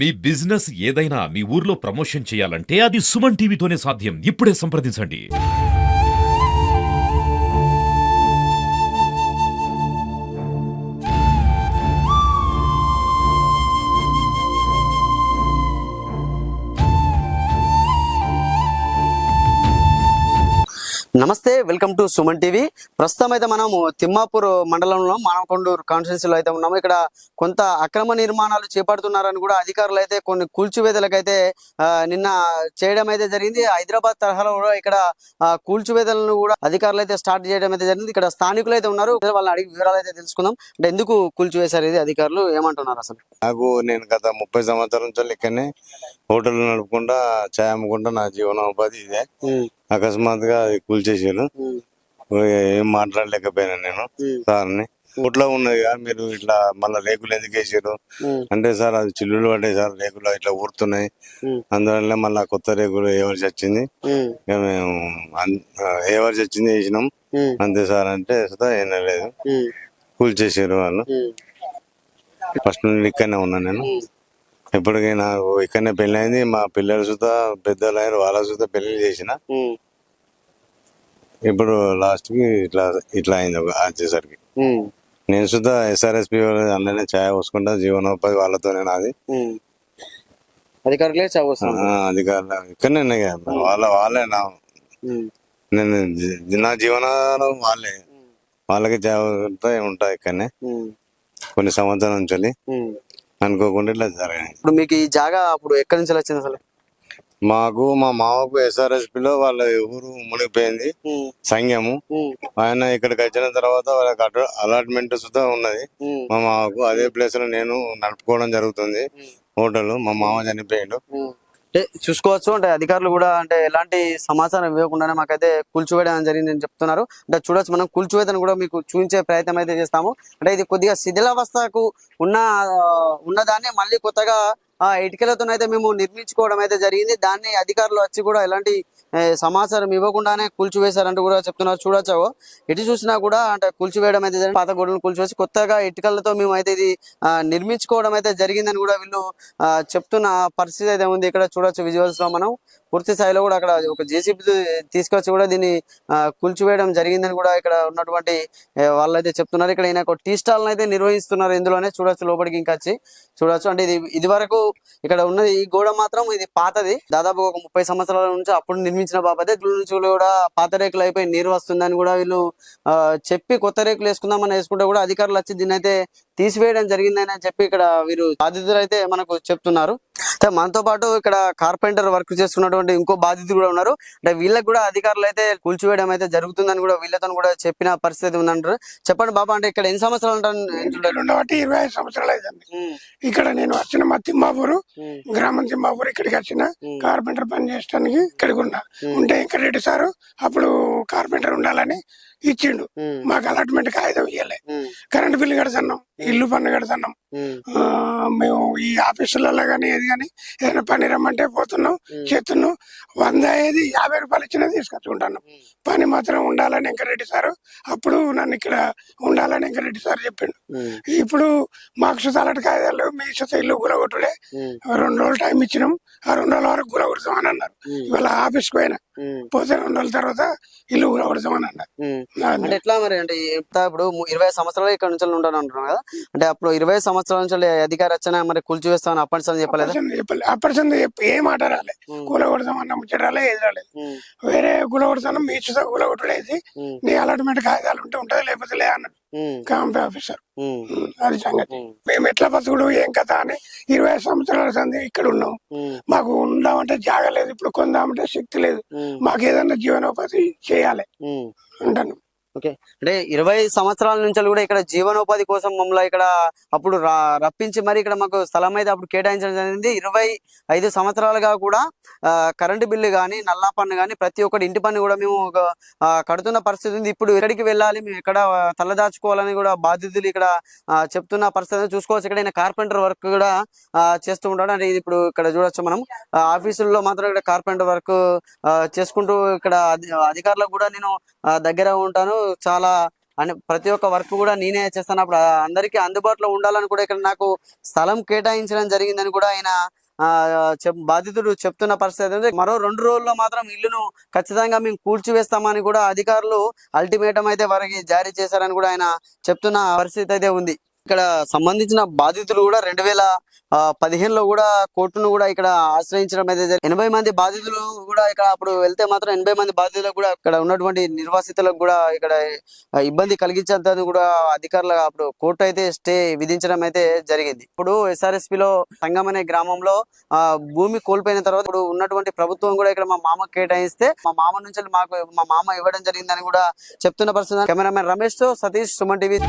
మీ business ఏదైనా మీ ఊర్లో promotion చేయాలంటే అది సుమన్ టీవీతోనే సాధ్యం. ఇప్పుడే సంప్రదించండి. నమస్తే, వెల్కమ్ టు సుమన్ టీవీ. ప్రస్తుతం అయితే మనము తిమ్మాపూర్ మండలంలో మానకొండూరు కాన్స్టిట్యున్సీలో అయితే ఉన్నాము. ఇక్కడ కొంత అక్రమ నిర్మాణాలు చేపడుతున్నారని కూడా అధికారులు అయితే కొన్ని కూల్చివేతలకైతే నిన్న చేయడం అయితే జరిగింది. హైదరాబాద్ తరహాలో కూడా ఇక్కడ కూల్చివేతలను కూడా అధికారులు అయితే స్టార్ట్ చేయడం అయితే జరిగింది. ఇక్కడ స్థానికులు అయితే ఉన్నారు, వాళ్ళని అడిగి వివరాలు అయితే తెలుసుకుందాం. అంటే ఎందుకు కూల్చివేశారు, ఇది అధికారులు ఏమంటున్నారు అసలు? నేను గత 30 సంవత్సరాల నుంచి ఇక్కడనే హోటల్ నడుపుకుంటా చాయ్ అమ్ముకుంటా నా జీవనోపాధి ఇదే. అకస్మాత్తుగా కూల్చేసాను. ఏం మాట్లాడలేకపోయినా నేను సార్ని. ఊట్లో ఉన్నది మీరు ఇట్లా మళ్ళీ రేకులు ఎందుకు వేసారు అంటే, సార్ అది చిల్లులు పడ్డాయి సార్, రేకులు ఇట్లా ఊరుతున్నాయి, అందువల్ల మళ్ళీ కొత్త రేకులు ఎవరు చచ్చింది, మేము ఎవరు చచ్చింది వేసినాం అంతే సార్ అంటే ఏం లేదు, కూల్చేసారు వాళ్ళు. ఫస్ట్ నుండి ఇక్కడనే ఉన్నా నేను. ఇప్పటికీ నాకు ఇక్కడనే పెళ్లి అయింది. మా పిల్లలు సుతా పెద్దలు అయ్యారు, వాళ్ళ సుతా పెళ్లి చేసిన. ఇప్పుడు లాస్ట్ కి ఇట్లా అయింది వచ్చేసరికి. నేను సుతా SRSP అందులోనే ఛాయ్ పోసుకుంటా, జీవనోపాధి వాళ్ళతోనే నాది. అధికారులే అధికారులు ఇక్కడనే వాళ్ళే నేను నా జీవనాలు వాళ్ళకి ఛాయ్ ఉంటా ఇక్కడనే కొన్ని సంవత్సరాల నుంచి. అనుకోకుండా ఇట్లా జరిగాయి. ఇప్పుడు మీకు ఈ జాగా అప్పుడు ఎక్కడి నుంచి వచ్చింది అసలు? మాకు మా మామకు SRSP లో వాళ్ళ ఊరు మునిగిపోయింది, సంఘము. ఆయన ఇక్కడికి వచ్చిన తర్వాత వాళ్ళకి అలాట్మెంట్ సుధా ఉన్నది మా మామకు. అదే ప్లేస్ లో నేను నడుపుకోవడం జరుగుతుంది హోటల్. మా మామ చనిపోయాడు. చూసుకోవచ్చు. అంటే అధికారులు కూడా అంటే ఎలాంటి సమాచారం ఇవ్వకుండానే మాకైతే కూల్చివేయడం జరిగింది అని చెప్తున్నారు. అంటే చూడొచ్చు, మనం కూల్చివేతను కూడా మీకు చూపించే ప్రయత్నం అయితే చేస్తాము. అంటే ఇది కొద్దిగా శిథిలావస్థకు ఉన్నదాన్ని మళ్ళీ కొత్తగా ఇటుకలతోనైతే మేము నిర్మించుకోవడం అయితే జరిగింది. దాన్ని అధికారులు వచ్చి కూడా ఎలాంటి సమాచారం ఇవ్వకుండానే కూల్చివేశారంటూ కూడా చెప్తున్నారు. చూడొచ్చు, ఎటు చూసినా కూడా అంటే కూల్చివేయడం అయితే జరిగింది. పాత గోడలను కూల్చివేసి కొత్తగా ఇటుకలతో మేము అయితే ఇది నిర్మించుకోవడం అయితే జరిగిందని కూడా వీళ్ళు చెప్తున్న పరిస్థితి అయితే ఉంది. ఇక్కడ చూడొచ్చు విజువల్స్ లో మనం పూర్తి స్థాయిలో కూడా అక్కడ ఒక JCB తీసుకొచ్చి కూడా దీన్ని కూల్చివేయడం జరిగిందని కూడా ఇక్కడ ఉన్నటువంటి వాళ్ళైతే చెప్తున్నారు. ఇక్కడ ఈయన టీ స్టాల్ అయితే నిర్వహిస్తున్నారు ఇందులోనే. చూడొచ్చు, లోపలికి ఇంకా వచ్చి చూడొచ్చు. అంటే ఇది వరకు ఇక్కడ ఉన్నది ఈ గోడ మాత్రం ఇది పాతది, దాదాపు ఒక 30 సంవత్సరాల నుంచి అప్పుడు నిర్మించిన బాబతే. నుంచి కూడా పాత రేకులు అయిపోయి నీరు వస్తుందని కూడా వీళ్ళు చెప్పి కొత్త రేకులు వేసుకుందామని వేసుకుంటే కూడా అధికారులు వచ్చి దీన్ని అయితే తీసివేయడం జరిగిందని చెప్పి ఇక్కడ వీరు బాధితులు అయితే మనకు చెప్తున్నారు. మనతో పాటు ఇక్కడ కార్పెంటర్ వర్క్ చేస్తున్నటువంటి ఇంకో బాధితులు కూడా ఉన్నారు. అంటే వీళ్ళకి కూడా అధికారులు అయితే కూల్చివేయడం అయితే జరుగుతుందని కూడా వీళ్ళతో కూడా చెప్పిన పరిస్థితి ఉందంటారు. చెప్పండి బాబా, అంటే ఇక్కడ ఎన్ని సంవత్సరాలు ఉంటారు? 25 సంవత్సరాలు అయిందండి. ఇక్కడ నేను వచ్చిన మా తిమ్మాపూరు గ్రామం, తిమ్మాపూరు ఇక్కడికి వచ్చిన కార్పెంటర్ పని చేయడానికి ఇక్కడికి ఉన్నా. ఉంటే వెంకటరెడ్డి సారు అప్పుడు కార్పెంటర్ ఉండాలని ఇచ్చిండు. మాకు అలాట్మెంట్ కాగితం ఇవ్వలే. కరెంట్ బిల్లు కడుతున్నాం, ఇల్లు పన్ను కడుతున్నాం. మేము ఈ ఆఫీసులలో కానీ ఏది కానీ ఏదైనా పని రమ్మంటే పోతున్నాం, చేస్తున్నాం. 100 అయ్యేది 50 రూపాయలు ఇచ్చినా తీసుకొచ్చుకుంటున్నాం. పని మాత్రం ఉండాలని వెంకరెడ్డి సారు అప్పుడు నన్ను ఇక్కడ ఉండాలని వెంకరెడ్డి సార్ చెప్పిండు. ఇప్పుడు మాకు సుతాలటి కాగితాలు మీ సుత ఇల్లు గులగొట్టుడే 2 రోజులు టైం ఇచ్చినాం. ఆ 2 రోజుల వరకు గులగొడతామని అన్నారు. ఇవాళ ఆఫీస్కి పోతే 2 రోజుల తర్వాత ఇల్లు గులగొడతామని అన్నారు. అంటే ఎట్లా మరి? అంటే ఇప్పుడు 20 సంవత్సరాలు ఇక్కడ నుంచి ఉంటాను అంటున్నాను కదా, అంటే అప్పుడు 20 సంవత్సరాల నుంచి అధికారి వచ్చినా మరి కూల్చివేస్తామని అప్పటి చెప్పలేదు. అప్పటి ఏ మాట రాలే, కూలగొడతామన్న ముచ్చట రాలే, ఏది రాలేదు. వేరే కూలగొడతాను మీ చుట్టూ కూలగొట్టలేదు, నీ అలాట్మెంట్ కాగితాలు ఉంటే ఉంటది, లేకపోతే లే అన్నాడు క్యాంప్ ఆఫీసర్. అది సంగతి. మేము ఎట్లా బతుకుడు ఏం కథ అని 20 సంవత్సరాల సంది ఇక్కడ ఉన్నాం. మాకు ఉందామంటే జాగలేదు, ఇప్పుడు కొందామంటే శక్తి లేదు. మాకు ఏదన్నా జీవనోపాధి చేయాలి అంటాను. ఓకే, అంటే 20 సంవత్సరాల నుంచి కూడా ఇక్కడ జీవనోపాధి కోసం మమ్మల్ని ఇక్కడ అప్పుడు రప్పించి మరి ఇక్కడ మాకు స్థలం అయితే అప్పుడు కేటాయించడం జరిగింది. 25 సంవత్సరాలుగా కూడా కరెంటు బిల్లు కానీ నల్లా పన్ను కానీ ప్రతి ఒక్కటి ఇంటి పన్ను కూడా మేము కడుతున్న పరిస్థితి ఉంది. ఇప్పుడు ఎక్కడికి వెళ్ళాలి, మేము ఎక్కడ తలదాచుకోవాలని కూడా బాధితులు ఇక్కడ చెప్తున్న పరిస్థితి చూసుకోవచ్చు. ఇక్కడ కార్పెంటర్ వర్క్ కూడా చేస్తూ ఉంటాడు. అంటే ఇది ఇప్పుడు ఇక్కడ చూడొచ్చు మనం ఆఫీసుల్లో మాత్రం ఇక్కడ కార్పెంటర్ వర్క్ చేసుకుంటూ ఇక్కడ అధికారులకు కూడా నేను దగ్గర ఉంటాను. చాలా అని ప్రతి ఒక్క వర్క్ కూడా నేనే చేస్తాను, అప్పుడు అందరికీ అందుబాటులో ఉండాలని కూడా ఇక్కడ నాకు స్థలం కేటాయించడం జరిగిందని కూడా ఆయన బాధితుడు చెప్తున్న పరిస్థితి ఉంది. మరో 2 రోజుల్లో మాత్రం ఇల్లును ఖచ్చితంగా మేము కూల్చివేస్తామని కూడా అధికారులు అల్టిమేటం అయితే వారికి జారీ చేశారని కూడా ఆయన చెప్తున్న పరిస్థితి అయితే ఉంది. ఇక్కడ సంబంధించిన బాధితులు కూడా 2015లో కూడా కోర్టును కూడా ఇక్కడ ఆశ్రయించడం అయితే 80 మంది బాధితులు కూడా ఇక్కడ అప్పుడు వెళ్తే మాత్రం 80 మంది బాధితులకు కూడా ఇక్కడ ఉన్నటువంటి నిర్వాసితులకు కూడా ఇక్కడ ఇబ్బంది కలిగించేంత కూడా అధికారులు అప్పుడు కోర్టు అయితే స్టే విధించడం అయితే జరిగింది. ఇప్పుడు SRSPలో సంగం అనే గ్రామంలో భూమి కోల్పోయిన తర్వాత ఇప్పుడు ఉన్నటువంటి ప్రభుత్వం కూడా ఇక్కడ మా మామ కేటాయిస్తే మా మామ నుంచి మాకు మా మామ ఇవ్వడం జరిగిందని కూడా చెప్తున్న పరిస్థితి. కెమెరామెన్ రమేష్ తో సతీష్, సుమన్ టీవీ.